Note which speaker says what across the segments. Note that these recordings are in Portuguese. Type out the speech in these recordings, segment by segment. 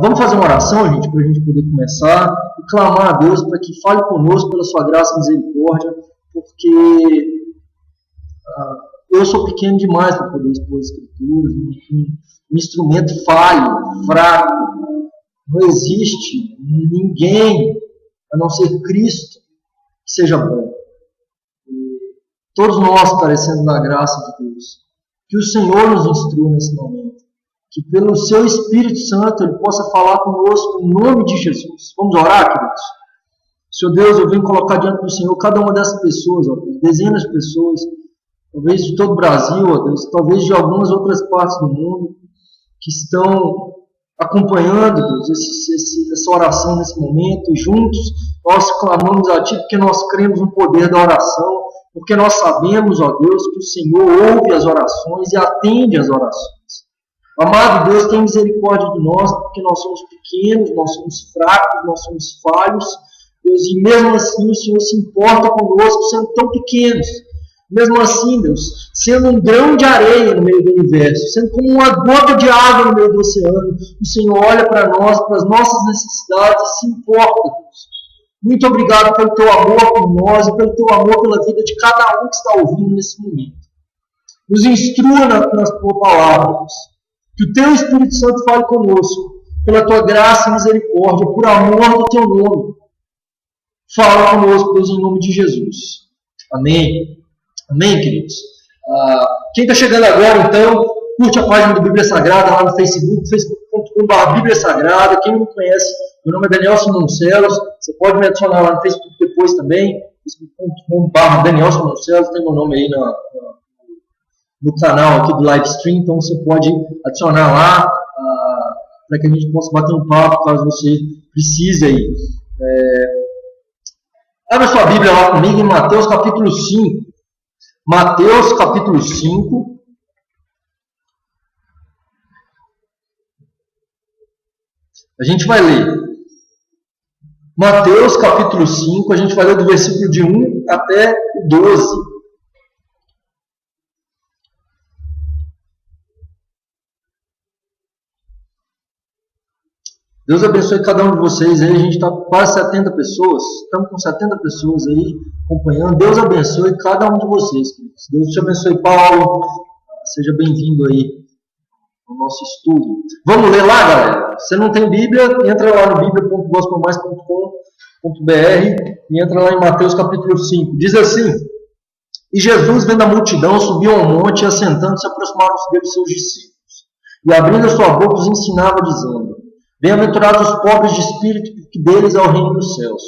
Speaker 1: Vamos fazer uma oração, gente, para a gente poder começar e clamar a Deus para que fale conosco pela sua graça e misericórdia, porque eu sou pequeno demais para poder expor as escrituras, um instrumento falho, fraco. Não existe ninguém, a não ser Cristo, que seja bom. Todos nós carecemos da graça de Deus. Que o Senhor nos instrua nesse momento. Que pelo seu Espírito Santo Ele possa falar conosco em nome de Jesus. Vamos orar, queridos? Senhor Deus, eu venho colocar diante do Senhor cada uma dessas pessoas, ó, dezenas de pessoas, talvez de todo o Brasil, ó Deus, talvez de algumas outras partes do mundo, que estão acompanhando, Deus, essa oração nesse momento, e juntos nós clamamos a Ti, porque nós cremos no poder da oração, porque nós sabemos, ó Deus, que o Senhor ouve as orações e atende as orações. Amado Deus, tem misericórdia de nós, porque nós somos pequenos, nós somos fracos, nós somos falhos, Deus, e mesmo assim o Senhor se importa conosco, sendo tão pequenos. Mesmo assim, Deus, sendo um grão de areia no meio do universo, sendo como uma gota de água no meio do oceano, o Senhor olha para nós, para as nossas necessidades e se importa, Deus. Muito obrigado pelo Teu amor por nós e pelo Teu amor pela vida de cada um que está ouvindo nesse momento. Nos instrua na Tua palavra, Deus. Que o Teu Espírito Santo fale conosco, pela Tua graça e misericórdia, por amor do Teu nome. Fala conosco, Deus, em nome de Jesus. Amém. Amém, queridos? Quem está chegando agora, então, curte a página do Bíblia Sagrada lá no Facebook, facebook.com.br Bíblia Sagrada. Quem não me conhece, meu nome é Daniel Simoncelos. Você pode me adicionar lá no Facebook depois também, facebook.com.br Daniel Simoncelos. Tem meu nome aí no canal aqui do Livestream, então você pode adicionar lá para que a gente possa bater um papo caso você precise aí. Abra sua Bíblia lá comigo em Mateus capítulo 5. Mateus capítulo 5. A gente vai ler. Mateus capítulo 5, a gente vai ler do versículo de 1 até o 12. Deus abençoe cada um de vocês aí. A gente está com quase 70 pessoas. Estamos com 70 pessoas aí acompanhando. Deus abençoe cada um de vocês. Deus te abençoe, Paulo. Seja bem-vindo aí ao nosso estudo. Vamos ler lá, galera? Se não tem Bíblia, entra lá no biblia.gospelmais.com.br e entra lá em Mateus capítulo 5. Diz assim: E Jesus, vendo a multidão, subiu ao monte e, assentando-se, aproximaram-se dele seus discípulos. E, abrindo a sua boca, os ensinava, dizendo: Bem-aventurados os pobres de espírito, porque deles é o reino dos céus.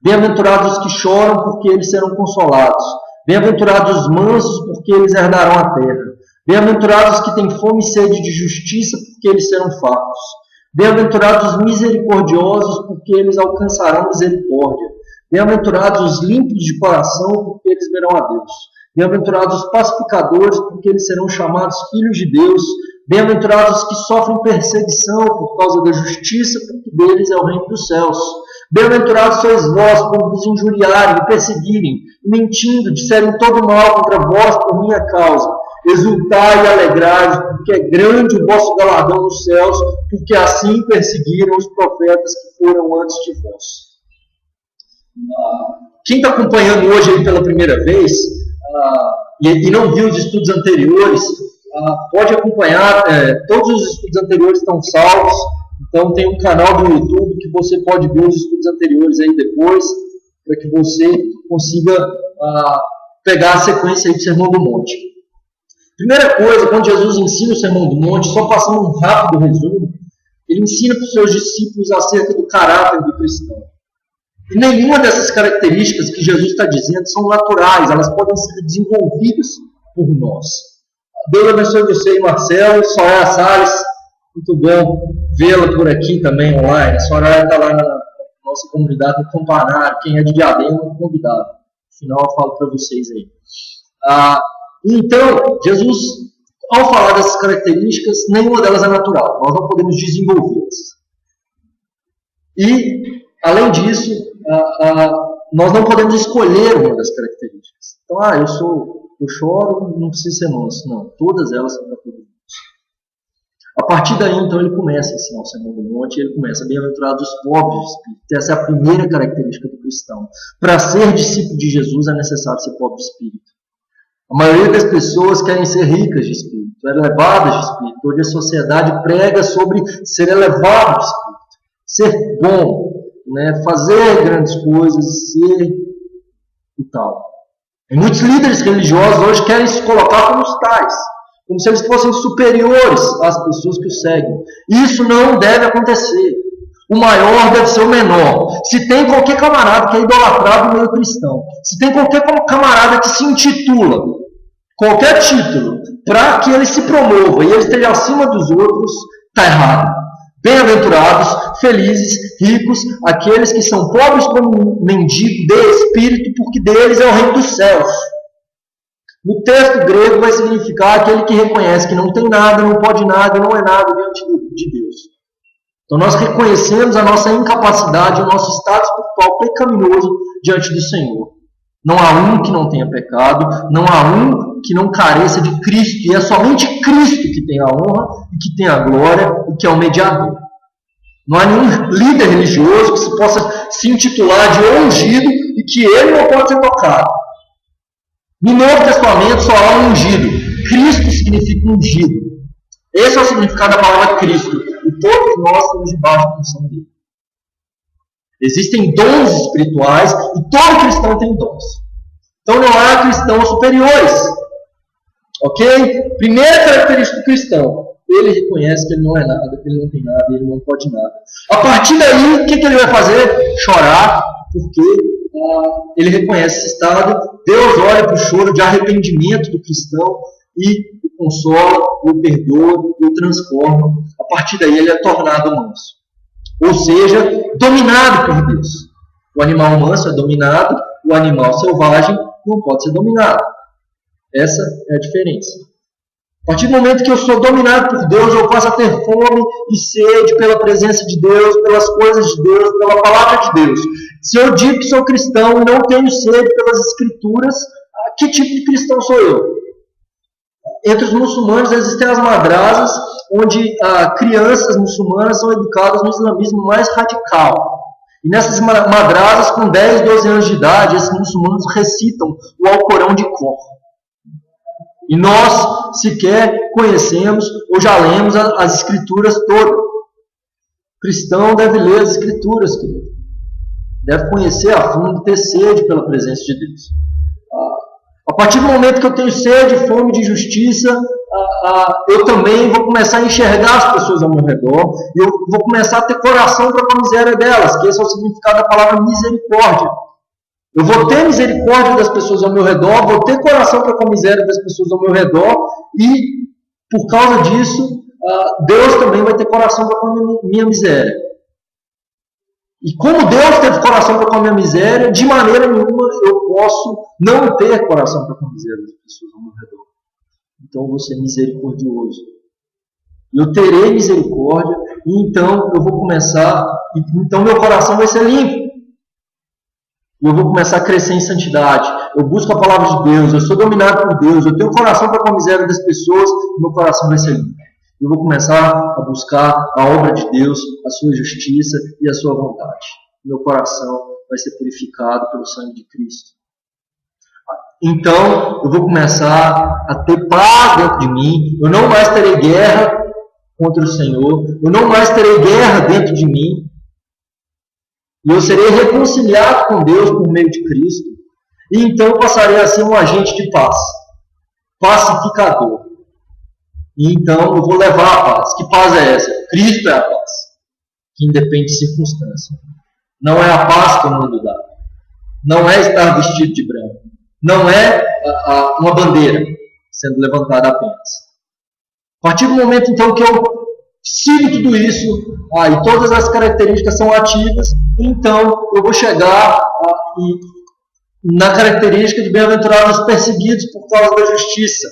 Speaker 1: Bem-aventurados os que choram, porque eles serão consolados. Bem-aventurados os mansos, porque eles herdarão a terra. Bem-aventurados os que têm fome e sede de justiça, porque eles serão fartos. Bem-aventurados os misericordiosos, porque eles alcançarão misericórdia. Bem-aventurados os limpos de coração, porque eles verão a Deus. Bem-aventurados os pacificadores, porque eles serão chamados filhos de Deus. Bem-aventurados os que sofrem perseguição por causa da justiça, porque deles é o reino dos céus. Bem-aventurados sois vós, quando vos injuriarem e perseguirem, mentindo, disserem todo mal contra vós por minha causa. Exultai e alegrai-vos, porque é grande o vosso galardão nos céus, porque assim perseguiram os profetas que foram antes de vós. Quem está acompanhando hoje aí pela primeira vez e não viu os estudos anteriores, pode acompanhar. Todos os estudos anteriores estão salvos. Então tem um canal do YouTube que você pode ver os estudos anteriores aí depois, para que você consiga pegar a sequência aí do Sermão do Monte. Primeira coisa, quando Jesus ensina o Sermão do Monte, só passando um rápido resumo, ele ensina para os seus discípulos acerca do caráter do cristão. E nenhuma dessas características que Jesus está dizendo são naturais, elas podem ser desenvolvidas por nós. Deus abençoe você e Marcelo, Soraya Salles, muito bom vê-la por aqui também online. A Soraya está lá na nossa comunidade no Campanário, quem é de Diadema é convidado. No final eu falo para vocês aí. Então, Jesus, ao falar dessas características, nenhuma delas é natural, nós não podemos desenvolvê-las. E, além disso, nós não podemos escolher uma das características. Então, eu choro, não preciso ser manso. Não, todas elas são para todo mundo. A partir daí, então, ele começa a ensinar o Sermão do Monte, ele começa: bem-aventurados os pobres de espírito. Essa é a primeira característica do cristão. Para ser discípulo de Jesus é necessário ser pobre de espírito. A maioria das pessoas querem ser ricas de espírito, elevadas de espírito. Hoje a sociedade prega sobre ser elevado de espírito, ser bom, né? Fazer grandes coisas, ser e tal. E muitos líderes religiosos hoje querem se colocar como os tais, como se eles fossem superiores às pessoas que o seguem. Isso não deve acontecer. O maior deve ser o menor. Se tem qualquer camarada que é idolatrado no meio cristão, se tem qualquer camarada que se intitula, qualquer título, para que ele se promova e ele esteja acima dos outros, está errado. Bem-aventurados, felizes, ricos, aqueles que são pobres como mendigo de espírito, porque deles é o reino dos céus. No texto grego vai significar aquele que reconhece que não tem nada, não pode nada e não é nada diante de Deus. Então nós reconhecemos a nossa incapacidade, o nosso estado espiritual pecaminoso diante do Senhor. Não há um que não tenha pecado, não há um que não careça de Cristo, e é somente Cristo que tem a honra e que tem a glória e que é o mediador. Não há nenhum líder religioso que se possa se intitular de ungido e que ele não pode ser tocado. No Novo Testamento só há um ungido. Cristo significa ungido. Esse é o significado da palavra Cristo. E todos nós estamos debaixo da função dele. Existem dons espirituais e todo cristão tem dons. Então não há cristãos superiores. Ok? Primeira característica do cristão: ele reconhece que ele não é nada, que ele não tem nada, ele não pode nada. A partir daí, o que ele vai fazer? Chorar, porque ele reconhece esse estado. Deus olha para o choro de arrependimento do cristão e o consola, o perdoa, o transforma. A partir daí ele é tornado manso. Ou seja, dominado por Deus. O animal manso é dominado, o animal selvagem não pode ser dominado. Essa é a diferença. A partir do momento que eu sou dominado por Deus, eu passo a ter fome e sede pela presença de Deus, pelas coisas de Deus, pela palavra de Deus. Se eu digo que sou cristão e não tenho sede pelas Escrituras, que tipo de cristão sou eu? Entre os muçulmanos existem as madrasas, onde crianças muçulmanas são educadas no islamismo mais radical. E nessas madrasas, com 10, 12 anos de idade, esses muçulmanos recitam o Alcorão de cor. E nós sequer conhecemos ou já lemos as Escrituras todas. O cristão deve ler as Escrituras, querido. Deve conhecer a fundo, ter sede pela presença de Deus. A partir do momento que eu tenho sede, fome de justiça, eu também vou começar a enxergar as pessoas ao meu redor, e eu vou começar a ter coração para com a miséria delas, que esse é o significado da palavra misericórdia. Eu vou ter misericórdia das pessoas ao meu redor, vou ter coração para com a miséria das pessoas ao meu redor, e por causa disso, Deus também vai ter coração para com a minha miséria. E como Deus teve coração para com a minha miséria, de maneira nenhuma eu posso não ter coração para com a miséria das pessoas ao meu redor. Então eu vou ser misericordioso. Eu terei misericórdia, e então eu vou começar, então meu coração vai ser limpo. Eu vou começar a crescer em santidade. Eu busco a palavra de Deus, eu sou dominado por Deus, eu tenho coração para com a miséria das pessoas, e meu coração vai ser limpo. Eu vou começar a buscar a obra de Deus, a sua justiça e a sua vontade. Meu coração vai ser purificado pelo sangue de Cristo. Então, eu vou começar a ter paz dentro de mim. Eu não mais terei guerra contra o Senhor. Eu não mais terei guerra dentro de mim. E eu serei reconciliado com Deus por meio de Cristo. E então eu passarei a ser um agente de paz. Pacificador. E então eu vou levar a paz. Que paz é essa? Cristo é a paz, que independe de circunstância. Não é a paz que o mundo dá. Não é estar vestido de branco. Não é uma bandeira sendo levantada apenas. A partir do momento então que eu sigo tudo isso, e todas as características são ativas, então eu vou chegar na característica de bem-aventurados os perseguidos por causa da justiça.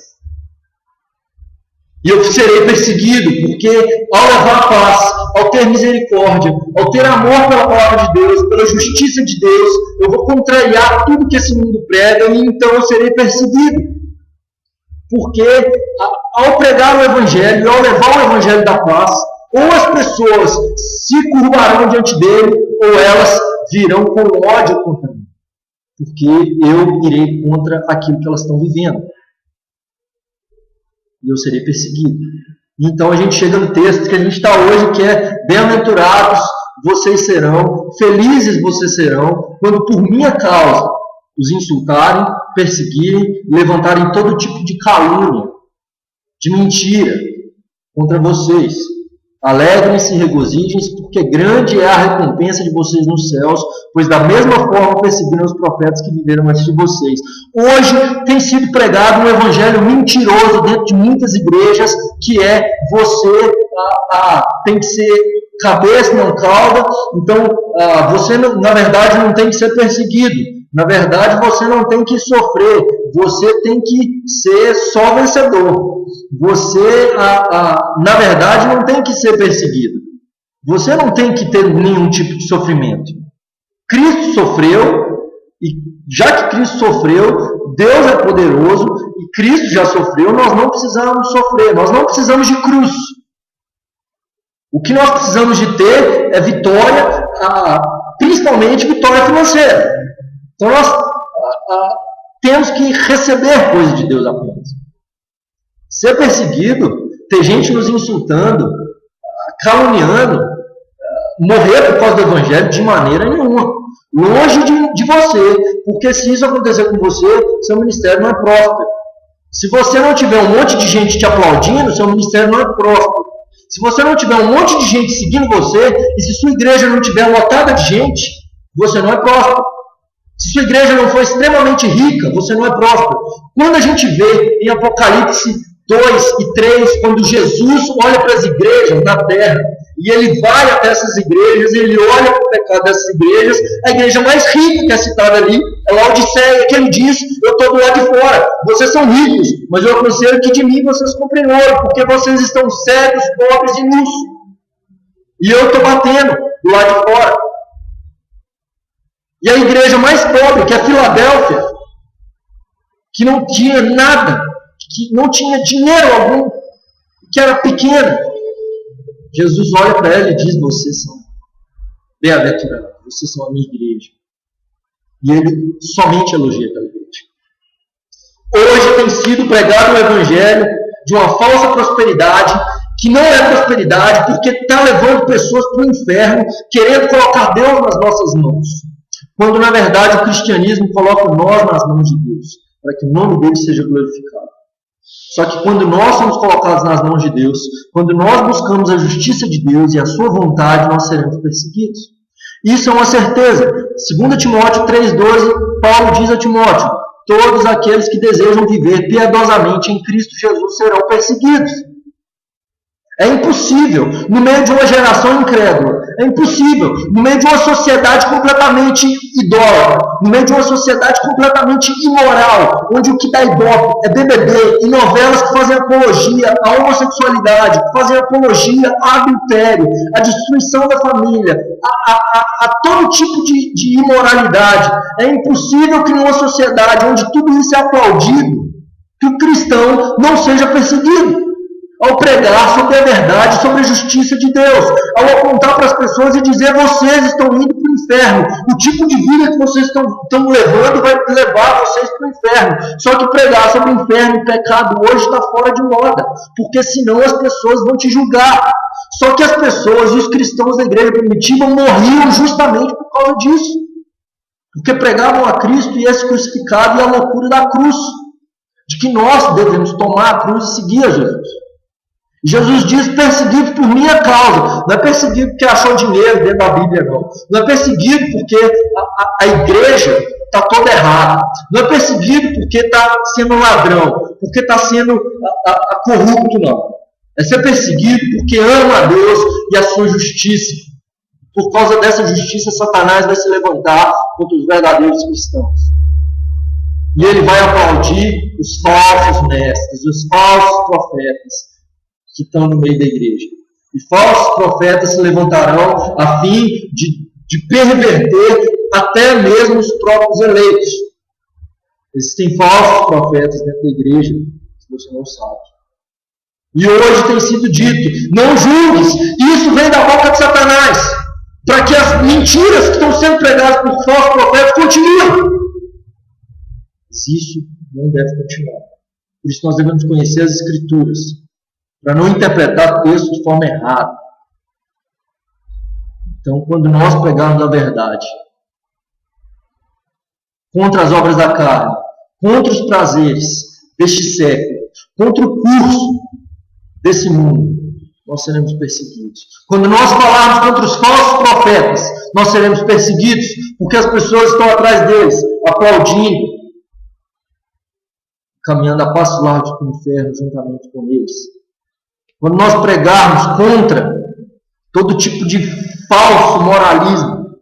Speaker 1: E eu serei perseguido, porque ao levar a paz, ao ter misericórdia, ao ter amor pela palavra de Deus, pela justiça de Deus, eu vou contrariar tudo que esse mundo prega, e então eu serei perseguido. Porque ao pregar o Evangelho e ao levar o Evangelho da paz, ou as pessoas se curvarão diante dele, ou elas virão com ódio contra mim. Porque eu irei contra aquilo que elas estão vivendo. E eu serei perseguido. Então a gente chega no texto que a gente está hoje, que é: bem-aventurados vocês serão, felizes vocês serão, quando por minha causa os insultarem, perseguirem, levantarem todo tipo de calúnia, de mentira contra vocês. Alegrem-se e regozijem-se, porque grande é a recompensa de vocês nos céus, pois da mesma forma perseguiram os profetas que viveram antes de vocês. Hoje tem sido pregado um evangelho mentiroso dentro de muitas igrejas, que é: você tem que ser cabeça, não cauda, então você, na verdade, não tem que ser perseguido. Na verdade, você não tem que sofrer, você tem que ser só vencedor. Você, na verdade, não tem que ser perseguido. Você não tem que ter nenhum tipo de sofrimento. Cristo sofreu, e já que Cristo sofreu, Deus é poderoso, e Cristo já sofreu, nós não precisamos sofrer, nós não precisamos de cruz. O que nós precisamos de ter é vitória, principalmente vitória financeira. Então nós temos que receber coisas de Deus apenas. Ser perseguido, ter gente nos insultando, caluniando, morrer por causa do Evangelho, de maneira nenhuma. Longe de você, porque se isso acontecer com você, seu ministério não é próspero. Se você não tiver um monte de gente te aplaudindo, seu ministério não é próspero. Se você não tiver um monte de gente seguindo você, e se sua igreja não tiver lotada de gente, você não é próspero. Se sua igreja não for extremamente rica, você não é próspero. Quando a gente vê em Apocalipse 2 e 3, quando Jesus olha para as igrejas na terra, e ele vai até essas igrejas, ele olha para o pecado dessas igrejas, a igreja mais rica que é citada ali é Laodiceia, que ele diz: eu estou do lado de fora, vocês são ricos, mas eu aconselho que de mim vocês comprem ouro, porque vocês estão cegos, pobres e nus. E eu estou batendo do lado de fora. E a igreja mais pobre, que é Filadélfia, que não tinha nada, que não tinha dinheiro algum, que era pequena, Jesus olha para ela e diz: vocês são bem-aventurados, vocês são a minha igreja. E ele somente elogia aquela igreja. Hoje tem sido pregado o evangelho de uma falsa prosperidade, que não é prosperidade, porque está levando pessoas para o inferno, querendo colocar Deus nas nossas mãos. Quando, na verdade, o cristianismo coloca nós nas mãos de Deus, para que o nome dele seja glorificado. Só que quando nós somos colocados nas mãos de Deus, quando nós buscamos a justiça de Deus e a sua vontade, nós seremos perseguidos. Isso é uma certeza. 2 Timóteo 3,12, Paulo diz a Timóteo: todos aqueles que desejam viver piedosamente em Cristo Jesus serão perseguidos. É impossível, no meio de uma geração incrédula, é impossível, no meio de uma sociedade completamente idólatra, no meio de uma sociedade completamente imoral, onde o que dá ibope é BBB e novelas que fazem apologia à homossexualidade, que fazem apologia ao adultério, à destruição da família, a todo tipo de imoralidade. É impossível que numa sociedade onde tudo isso é aplaudido, que o cristão não seja perseguido. Ao pregar sobre a verdade, sobre a justiça de Deus, ao apontar para as pessoas e dizer: vocês estão indo para o inferno, o tipo de vida que vocês estão levando vai levar vocês para o inferno. Só que pregar sobre o inferno e pecado hoje está fora de moda, porque senão as pessoas vão te julgar. Só que as pessoas e os cristãos da igreja primitiva morriam justamente por causa disso, porque pregavam a Cristo e esse crucificado e a loucura da cruz, de que nós devemos tomar a cruz e seguir a Jesus. Jesus diz: perseguido por minha causa. Não é perseguido porque achou dinheiro dentro da Bíblia, não. Não é perseguido porque a igreja está toda errada. Não é perseguido porque está sendo ladrão, porque está sendo corrupto, não. É ser perseguido porque ama a Deus e a sua justiça. Por causa dessa justiça, Satanás vai se levantar contra os verdadeiros cristãos. E ele vai aplaudir os falsos mestres, os falsos profetas que estão no meio da igreja. E falsos profetas se levantarão a fim de perverter até mesmo os próprios eleitos. Existem falsos profetas dentro da igreja Você não sabe. E hoje tem sido dito: não julgues. Isso vem da boca de Satanás, para que as mentiras que estão sendo pregadas por falsos profetas continuem. Mas isso não deve continuar. Por isso nós devemos conhecer as Escrituras, para não interpretar o texto de forma errada. Então, quando nós pregarmos a verdade contra as obras da carne, contra os prazeres deste século, contra o curso desse mundo, nós seremos perseguidos. Quando nós falarmos contra os falsos profetas, nós seremos perseguidos, porque as pessoas estão atrás deles, aplaudindo, caminhando a passos largos para o inferno juntamente com eles. Quando nós pregarmos contra todo tipo de falso moralismo,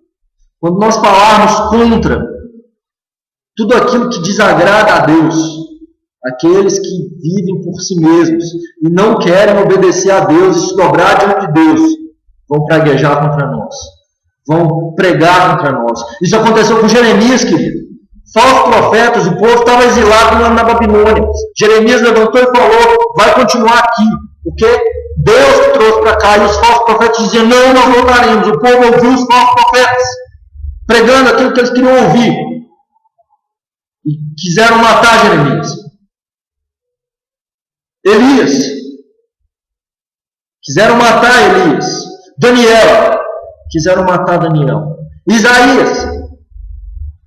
Speaker 1: quando nós falarmos contra tudo aquilo que desagrada a Deus, aqueles que vivem por si mesmos e não querem obedecer a Deus e se dobrar diante de Deus, vão praguejar contra nós, vão pregar contra nós. Isso aconteceu com Jeremias, querido. Falsos profetas, o povo estava exilado na Babilônia. Jeremias levantou e falou: vai continuar aqui, porque Deus trouxe para cá. E os falsos profetas diziam: não, nós voltaremos. O povo ouviu os falsos profetas pregando aquilo que eles queriam ouvir e quiseram matar Jeremias. Elias, quiseram matar Elias. Daniel, quiseram matar Daniel. Isaías,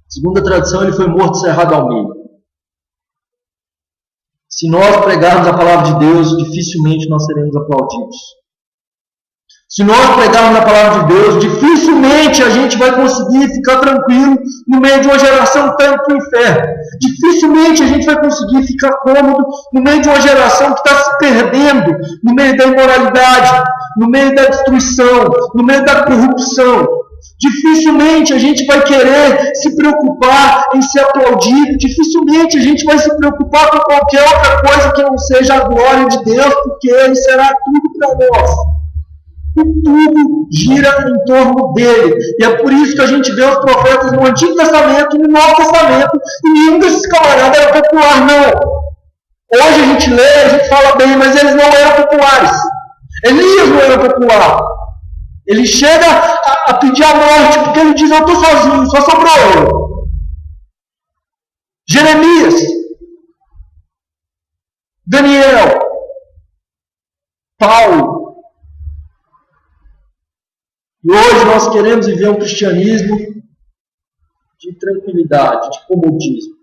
Speaker 1: segundo a tradição, ele foi morto cerrado ao meio. Se nós pregarmos a palavra de Deus, dificilmente nós seremos aplaudidos. Se nós pregarmos a palavra de Deus, dificilmente a gente vai conseguir ficar tranquilo no meio de uma geração que está indo para o inferno. Dificilmente a gente vai conseguir ficar cômodo no meio de uma geração que está se perdendo, no meio da imoralidade, no meio da destruição, no meio da corrupção. Dificilmente a gente vai querer se preocupar em ser aplaudido. Dificilmente a gente vai se preocupar com qualquer outra coisa que não seja a glória de Deus, porque Ele será tudo para nós. E tudo gira em torno dele. E é por isso que a gente vê os profetas no Antigo Testamento e no Novo Testamento, e nenhum desses camaradas era popular, não. Hoje a gente lê, a gente fala bem, mas eles não eram populares. Elias não era popular. Ele chega a pedir a morte, porque ele diz: eu estou sozinho, só sobrou eu. Jeremias, Daniel, Paulo. E hoje nós queremos viver um cristianismo de tranquilidade, de comodismo.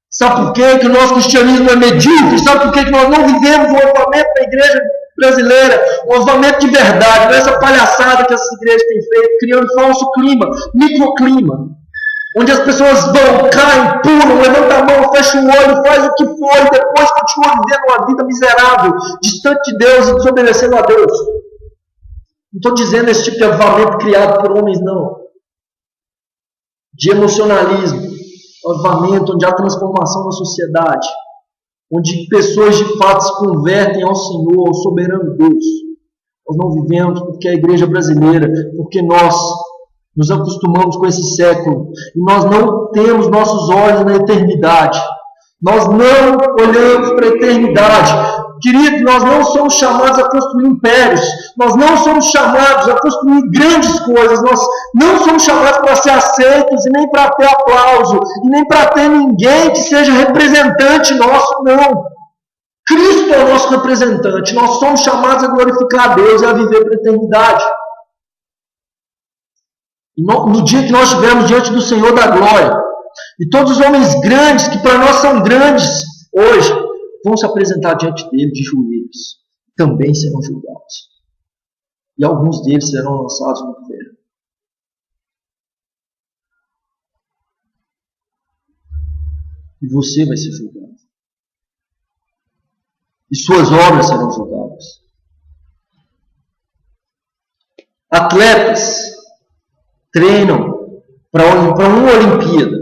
Speaker 1: Sabe por quê? Que o nosso cristianismo é medíocre? Sabe por quê? Que nós não vivemos o avivamento da igreja brasileira, um avivamento de verdade, não é essa palhaçada que essas igrejas têm feito, criando falso clima, microclima, onde as pessoas vão, caem, pulam, levantam a mão, fecham o olho, faz o que for e depois continuam vivendo uma vida miserável, distante de Deus e desobedecendo a Deus. Não estou dizendo esse tipo de avivamento criado por homens, não. De emocionalismo, avivamento onde há transformação na sociedade, onde pessoas de fato se convertem ao Senhor, ao soberano Deus. Nós não vivemos porque a igreja brasileira, porque nós nos acostumamos com esse século, e nós não temos nossos olhos na eternidade. Nós não olhamos para a eternidade. Querido, nós não somos chamados a construir impérios, nós não somos chamados a construir grandes coisas, nós não somos chamados para ser aceitos, e nem para ter aplauso, e nem para ter ninguém que seja representante nosso, não. Cristo é o nosso representante, nós somos chamados a glorificar a Deus e a viver para a eternidade. E no dia que nós estivermos diante do Senhor da glória, e todos os homens grandes, que para nós são grandes hoje, vão se apresentar diante dele de joelhos, também serão julgados. E alguns deles serão lançados no inferno. E você vai ser julgado. E suas obras serão julgadas. Atletas treinam para uma Olimpíada.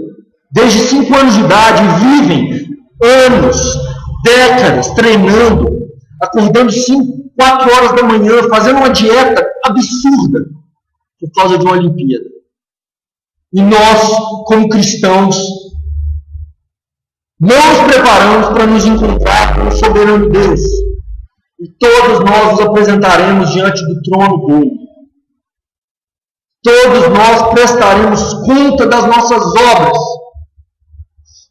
Speaker 1: Desde 5 anos de idade vivem anos, décadas treinando, acordando 4 horas da manhã, fazendo uma dieta absurda por causa de uma Olimpíada. E nós, como cristãos, Não nos preparamos para nos encontrar com o soberano Deus. E todos nós nos apresentaremos diante do trono dele. Todos nós prestaremos conta das nossas obras.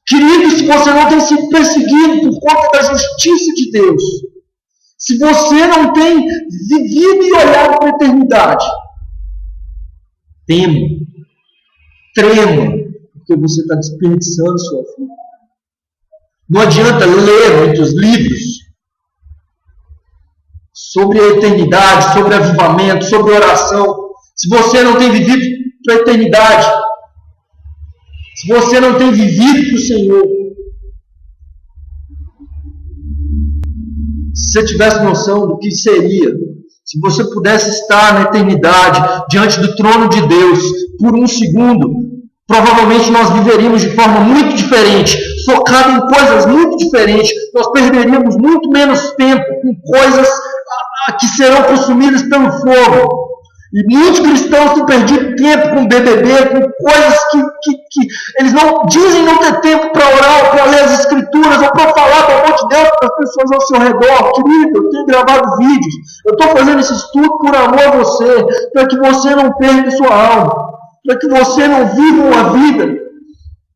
Speaker 1: Querido, se você não tem sido perseguido por conta da justiça de Deus, se você não tem vivido e olhado para a eternidade, trema, porque você está desperdiçando sua vida. Não adianta ler muitos livros sobre a eternidade, sobre avivamento, sobre oração, se você não tem vivido para a eternidade, se você não tem vivido para o Senhor. Se você tivesse noção do que seria, se você pudesse estar na eternidade, diante do trono de Deus, por um segundo, provavelmente nós viveríamos de forma muito diferente, focado em coisas muito diferentes, nós perderíamos muito menos tempo com coisas que serão consumidas pelo fogo. E muitos cristãos têm perdido tempo com BBB, com coisas que eles não dizem não ter tempo para orar, para ler as escrituras, ou para falar do amor de Deus para as pessoas ao seu redor. Querido, eu tenho gravado vídeos, eu estou fazendo esse estudo por amor a você, para que você não perca sua alma, para que você não viva uma vida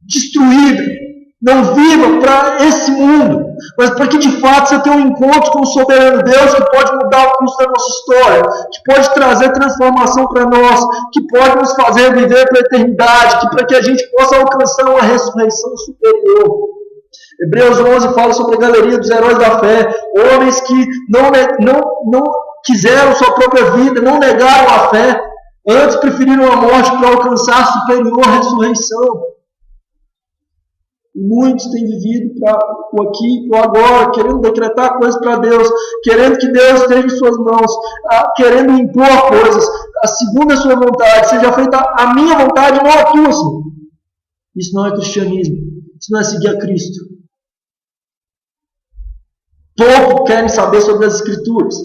Speaker 1: destruída, não viva para esse mundo, mas para que de fato você tenha um encontro com o soberano Deus que pode mudar o curso da nossa história, que pode trazer transformação para nós, que pode nos fazer viver para a eternidade, para que a gente possa alcançar uma ressurreição superior. Hebreus 11 fala sobre a galeria dos heróis da fé, homens que não quiseram sua própria vida, não negaram a fé, antes preferiram a morte para alcançar a superior ressurreição. Muitos têm vivido para o aqui e para o agora, querendo decretar coisas para Deus, querendo que Deus esteja em suas mãos, querendo impor coisas, segundo a sua vontade, seja feita a minha vontade, não a tua, Senhor. Isso não é cristianismo, isso não é seguir a Cristo. Pouco querem saber sobre as Escrituras.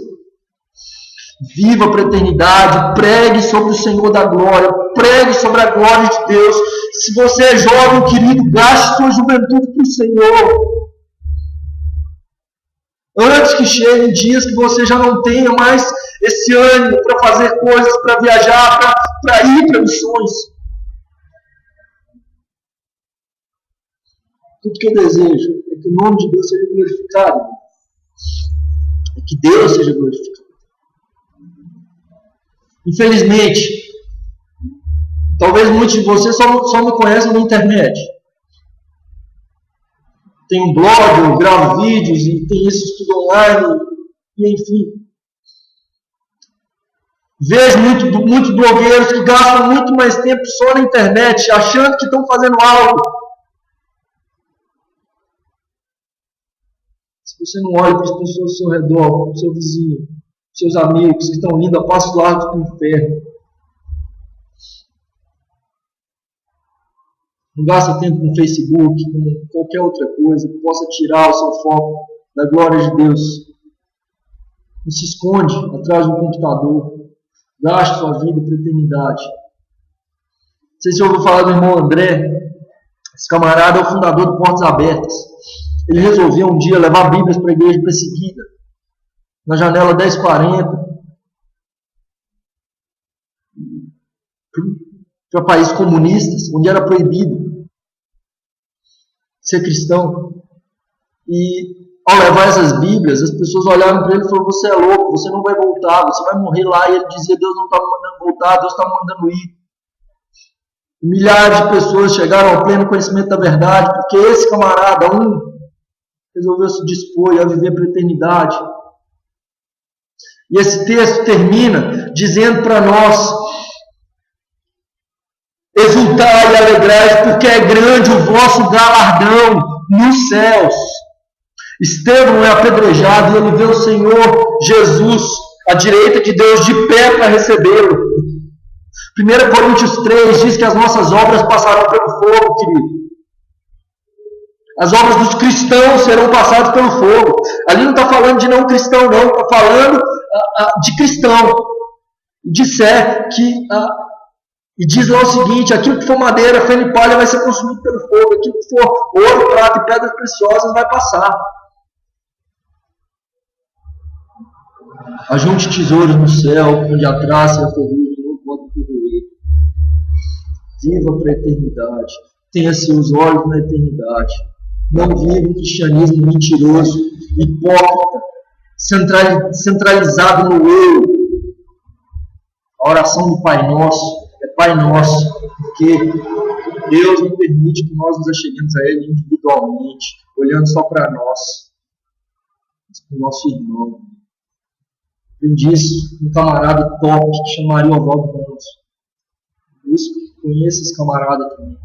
Speaker 1: Viva para a eternidade, pregue sobre o Senhor da glória, pregue sobre a glória de Deus. Se você é jovem, querido, gaste sua juventude para o Senhor. Antes que cheguem dias que você já não tenha mais esse ânimo para fazer coisas, para viajar, para ir para missões. Tudo que eu desejo é que o nome de Deus seja glorificado. É que Deus seja glorificado. Infelizmente, talvez muitos de vocês só me conhecem na internet. Tem um blog, eu gravo vídeos e tem isso tudo online, e enfim. Vejo muitos blogueiros que gastam muito mais tempo só na internet, achando que estão fazendo algo. Se você não olha para as pessoas ao seu redor, para o seu vizinho, seus amigos que estão indo a passos largos para o inferno. Não gasta tempo com Facebook, com qualquer outra coisa que possa tirar o seu foco da glória de Deus. Não se esconde atrás do computador. Gaste sua vida para a eternidade. Não sei se você ouviu falar do irmão André. Esse camarada é o fundador do Portas Abertas. Ele resolveu um dia levar Bíblias para a igreja perseguida, na janela 1040, para países comunistas, onde era proibido ser cristão. E ao levar essas Bíblias, as pessoas olharam para ele e falaram: você é louco, você não vai voltar, você vai morrer lá. E ele dizia: Deus não está me mandando voltar, Deus está me mandando ir. E milhares de pessoas chegaram ao pleno conhecimento da verdade, porque esse camarada, resolveu se dispor a viver para a eternidade. E esse texto termina dizendo para nós: exultai e alegrai, porque é grande o vosso galardão nos céus. Estevão é apedrejado e ele vê o Senhor Jesus à direita de Deus de pé para recebê-lo. 1 Coríntios 3 diz que as nossas obras passarão pelo fogo, querido. As obras dos cristãos serão passadas pelo fogo. Ali não está falando de não cristão, não. Está falando de cristão. Disser que E diz lá o seguinte: aquilo que for madeira, feno e palha vai ser consumido pelo fogo, aquilo que for ouro, prata e pedras preciosas vai passar. Ajunte tesouros no céu, onde a traça e a ferrugem não podem corroer. Viva para a eternidade. Tenha seus olhos na eternidade. Não viva um cristianismo mentiroso, hipócrita, centralizado no eu. A oração do Pai Nosso é Pai Nosso, porque Deus não permite que nós nos acheguemos a Ele individualmente, olhando só para nós, mas para o nosso irmão. Aprendi isso um camarada top que chamaria o Ovaldo Ramos. Por isso que conheço esse camarada também.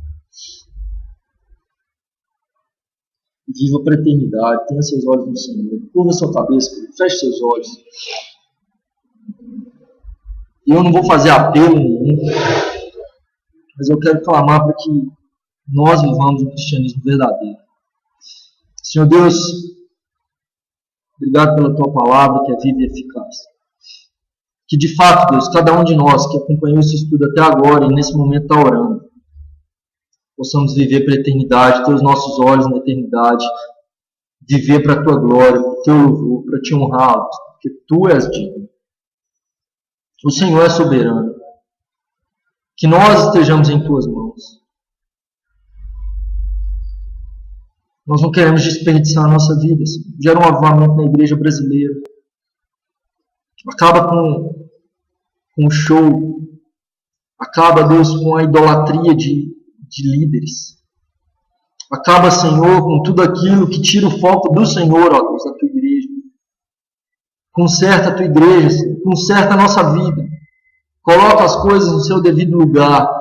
Speaker 1: Viva para a eternidade, tenha seus olhos no Senhor. Curva sua cabeça, feche seus olhos. Eu não vou fazer apelo nenhum, mas eu quero clamar para que nós vivamos um cristianismo verdadeiro. Senhor Deus, obrigado pela tua palavra que é viva e eficaz. Que de fato, Deus, cada um de nós que acompanhou esse estudo até agora e nesse momento está orando, possamos viver para a eternidade, ter os nossos olhos na eternidade, viver para a tua glória, para o teu louvor, para te honrar, porque tu és digno. O Senhor é soberano. Que nós estejamos em tuas mãos. Nós não queremos desperdiçar a nossa vida, Senhor. Gera um avivamento na igreja brasileira. Acaba com o show. Acaba, Deus, com a idolatria de líderes. Acaba, Senhor, com tudo aquilo que tira o foco do Senhor, ó Deus, da tua igreja. Conserta a tua igreja, Senhor. Conserta a nossa vida. Coloca as coisas no seu devido lugar.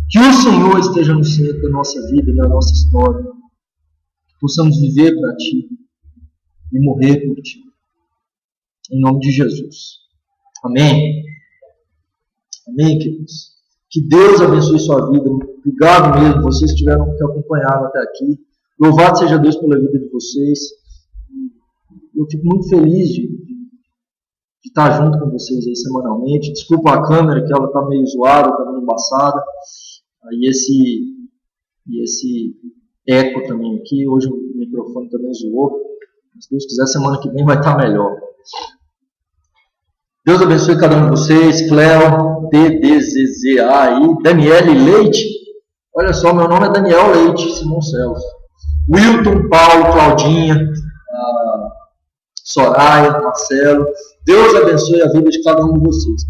Speaker 1: Que o Senhor esteja no centro da nossa vida e da nossa história. Que possamos viver para Ti e morrer por Ti. Em nome de Jesus. Amém. Amém, queridos. Que Deus abençoe sua vida. Obrigado mesmo, vocês tiveram que acompanhar até aqui. Louvado seja Deus pela vida de vocês. Eu fico muito feliz de estar junto com vocês aí semanalmente. Desculpa a câmera, que ela está meio zoada, está meio embaçada. E esse eco também aqui. Hoje o microfone também zoou. Se Deus quiser, semana que vem vai estar melhor. Deus abençoe cada um de vocês. Cleo, DDZZA e Daniele Leite. Olha só, meu nome é Daniel Leite Simoncelos. Wilton, Paulo, Claudinha, Soraya, Marcelo. Deus abençoe a vida de cada um de vocês.